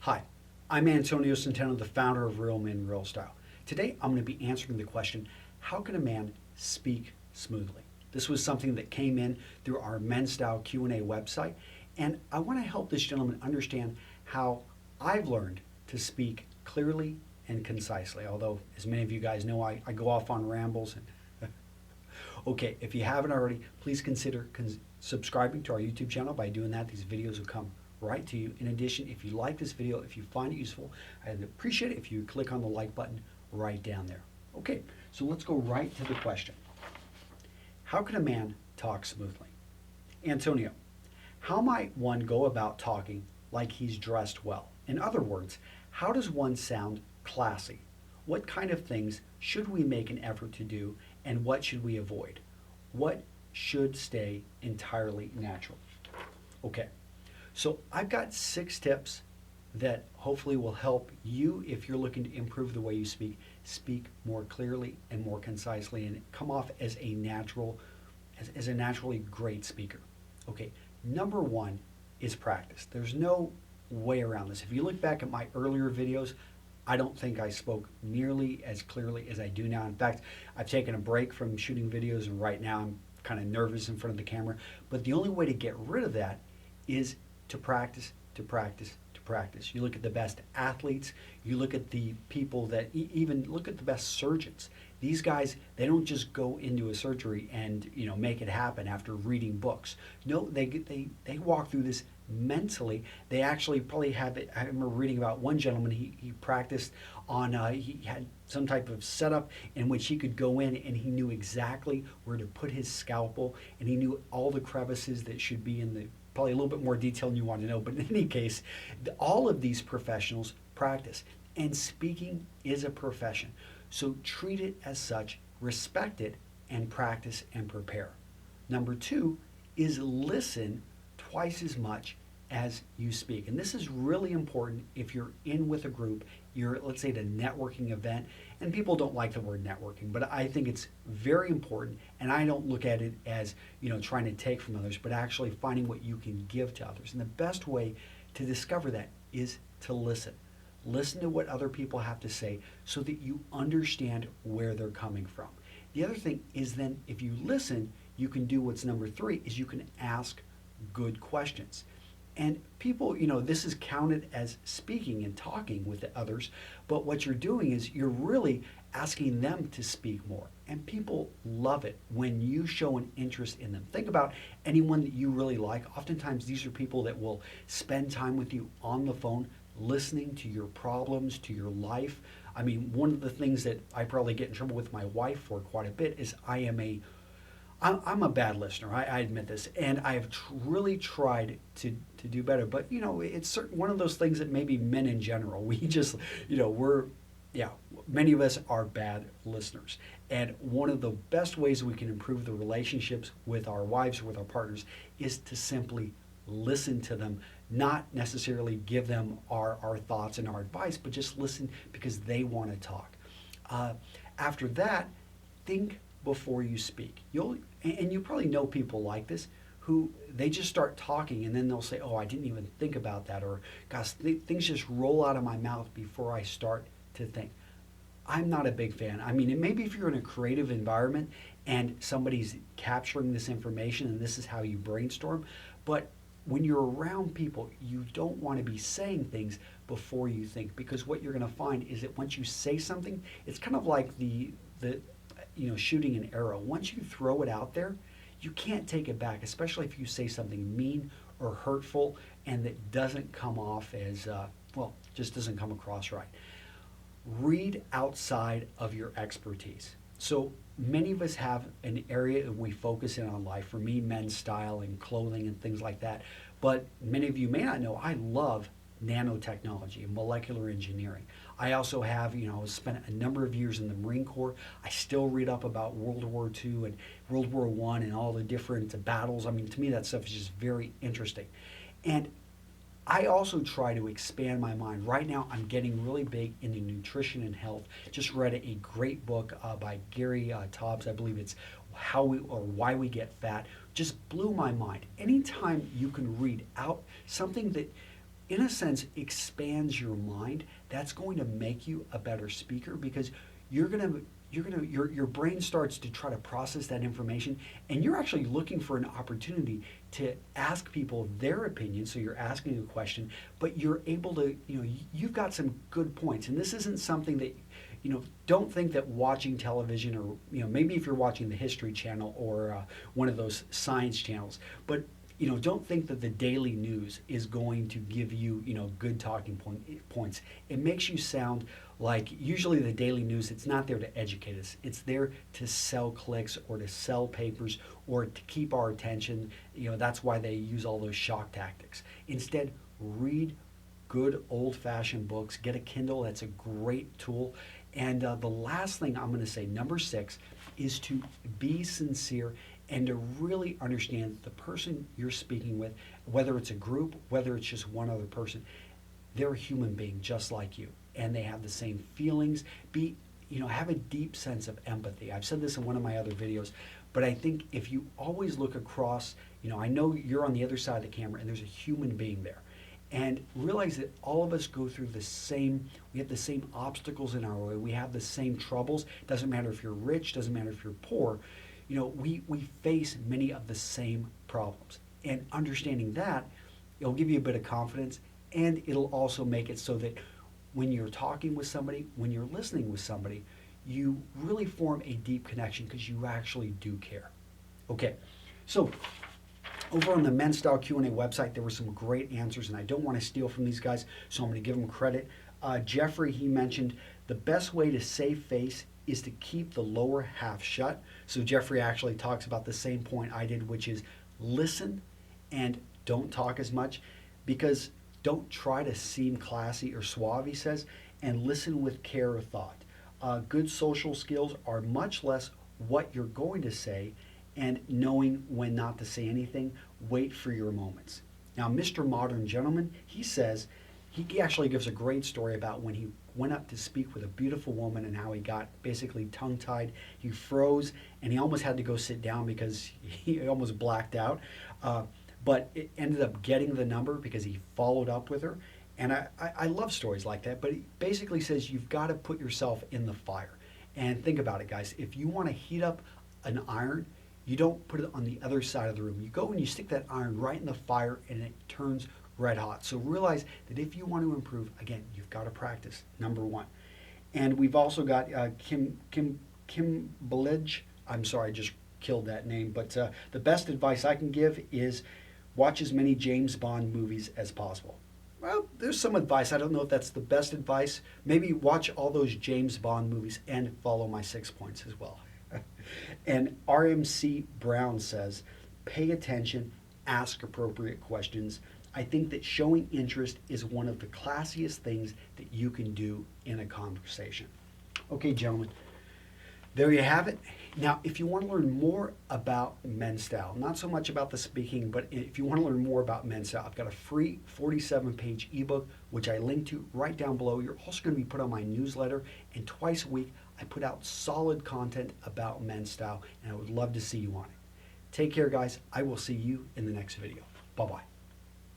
Hi, I'm Antonio Centeno, the founder of Real Men Real Style. Today I'm going to be answering the question, how can a man speak smoothly? This was something that came in through our Men's Style Q&A website, and I want to help this gentleman understand how I've learned to speak clearly and concisely, although as many of you guys know, I go off on rambles. And okay, if you haven't already, please consider subscribing to our YouTube channel. By doing that, these videos will come right to you. In addition, if you like this video, if you find it useful, I'd appreciate it if you click on the like button right down there. Okay, so let's go right to the question. How can a man talk smoothly? Antonio, how might one go about talking like he's dressed well? In other words, how does one sound classy? What kind of things should we make an effort to do, and what should we avoid? What should stay entirely natural? Okay. So I've got 6 tips that hopefully will help you if you're looking to improve the way you speak more clearly and more concisely and come off as a naturally great speaker. Okay, number 1 is practice. There's no way around this. If you look back at my earlier videos, I don't think I spoke nearly as clearly as I do now. In fact, I've taken a break from shooting videos, and right now I'm kind of nervous in front of the camera. But the only way to get rid of that is to practice, to practice, to practice. You look at the best athletes, you look at the people that even look at the best surgeons. These guys, they don't just go into a surgery and make it happen after reading books. No, they walk through this mentally. They actually probably have it. I remember reading about one gentleman, he practiced on, he had some type of setup in which he could go in and he knew exactly where to put his scalpel, and he knew all the crevices that should be in the, probably a little bit more detail than you want to know, but in any case, all of these professionals practice, and speaking is a profession. So treat it as such, respect it, and practice and prepare. Number 2 is listen twice as much as you speak. And this is really important if you're in with a group, you're, let's say, at a networking event, and people don't like the word networking, but I think it's very important, and I don't look at it as, trying to take from others, but actually finding what you can give to others. And the best way to discover that is to listen. Listen to what other people have to say so that you understand where they're coming from. The other thing is then if you listen, you can do what's number 3, is you can ask good questions. And people, this is counted as speaking and talking with the others, but what you're doing is you're really asking them to speak more. And people love it when you show an interest in them. Think about anyone that you really like. Oftentimes these are people that will spend time with you on the phone, listening to your problems, to your life. I mean, one of the things that I probably get in trouble with my wife for quite a bit is I'm a bad listener. I admit this, and I've really tried to do better. But it's one of those things that maybe men in general, we just, many of us are bad listeners. And one of the best ways we can improve the relationships with our wives or with our partners is to simply listen to them, not necessarily give them our thoughts and our advice, but just listen because they want to talk. After that, think before you speak. And you probably know people like this who they just start talking and then they'll say, oh, I didn't even think about that, or gosh, things just roll out of my mouth before I start to think. I'm not a big fan. I mean, maybe if you're in a creative environment and somebody's capturing this information and this is how you brainstorm, but when you're around people, you don't want to be saying things before you think, because what you're going to find is that once you say something, it's kind of like the shooting an arrow. Once you throw it out there, you can't take it back, especially if you say something mean or hurtful and that doesn't come off as, just doesn't come across right. Read outside of your expertise. So many of us have an area that we focus in on life. For me, men's style and clothing and things like that. But many of you may not know, I love nanotechnology and molecular engineering. I also have, spent a number of years in the Marine Corps. I still read up about World War II and World War I and all the different battles. I mean, to me, that stuff is just very interesting. And I also try to expand my mind. Right now, I'm getting really big into nutrition and health. Just read a great book by Gary Taubes. I believe it's Why We Get Fat. Just blew my mind. Anytime you can read out something that in a sense, expands your mind. That's going to make you a better speaker because your brain starts to try to process that information, and you're actually looking for an opportunity to ask people their opinion. So you're asking a question, but you're able to, you've got some good points. And this isn't something that, don't think that watching television or, maybe if you're watching the History Channel or one of those science channels, but don't think that the daily news is going to give you, good talking points. It makes you sound like usually the daily news, it's not there to educate us. It's there to sell clicks or to sell papers or to keep our attention. That's why they use all those shock tactics. Instead, read good old-fashioned books. Get a Kindle. That's a great tool. And the last thing I'm going to say, number 6, is to be sincere and to really understand the person you're speaking with, whether it's a group, whether it's just one other person, they're a human being just like you, and they have the same feelings. Have a deep sense of empathy. I've said this in one of my other videos, but I think if you always look across, I know you're on the other side of the camera and there's a human being there, and realize that all of us go through we have the same obstacles in our way, we have the same troubles. Doesn't matter if you're rich, doesn't matter if you're poor. We face many of the same problems. And understanding that, it'll give you a bit of confidence, and it'll also make it so that when you're talking with somebody, when you're listening with somebody, you really form a deep connection because you actually do care. Okay, so over on the Men's Style Q&A website, there were some great answers, and I don't want to steal from these guys, so I'm going to give them credit. Jeffrey, he mentioned the best way to save face is to keep the lower half shut. So Jeffrey actually talks about the same point I did, which is listen and don't talk as much, because don't try to seem classy or suave, he says, and listen with care or thought. Good social skills are much less what you're going to say and knowing when not to say anything. Wait for your moments. Now, Mr. Modern Gentleman, he says, he actually gives a great story about when he went up to speak with a beautiful woman and how he got basically tongue-tied. He froze and he almost had to go sit down because he almost blacked out. But it ended up getting the number because he followed up with her. And I love stories like that, but he basically says you've got to put yourself in the fire. And think about it, guys. If you want to heat up an iron, you don't put it on the other side of the room. You go and you stick that iron right in the fire and it turns red hot. So realize that if you want to improve, again, you've got to practice, number 1. And we've also got Kim Belledge. I'm sorry, I just killed that name. But the best advice I can give is watch as many James Bond movies as possible. Well, there's some advice. I don't know if that's the best advice. Maybe watch all those James Bond movies and follow my 6 points as well. And RMC Brown says, pay attention, ask appropriate questions. I think that showing interest is one of the classiest things that you can do in a conversation. Okay, gentlemen, there you have it. Now, if you want to learn more about Men's Style, not so much about the speaking, but if you want to learn more about Men's Style, I've got a free 47-page ebook, which I link to right down below. You're also going to be put on my newsletter, and twice a week, I put out solid content about Men's Style, and I would love to see you on it. Take care, guys. I will see you in the next video. Bye-bye.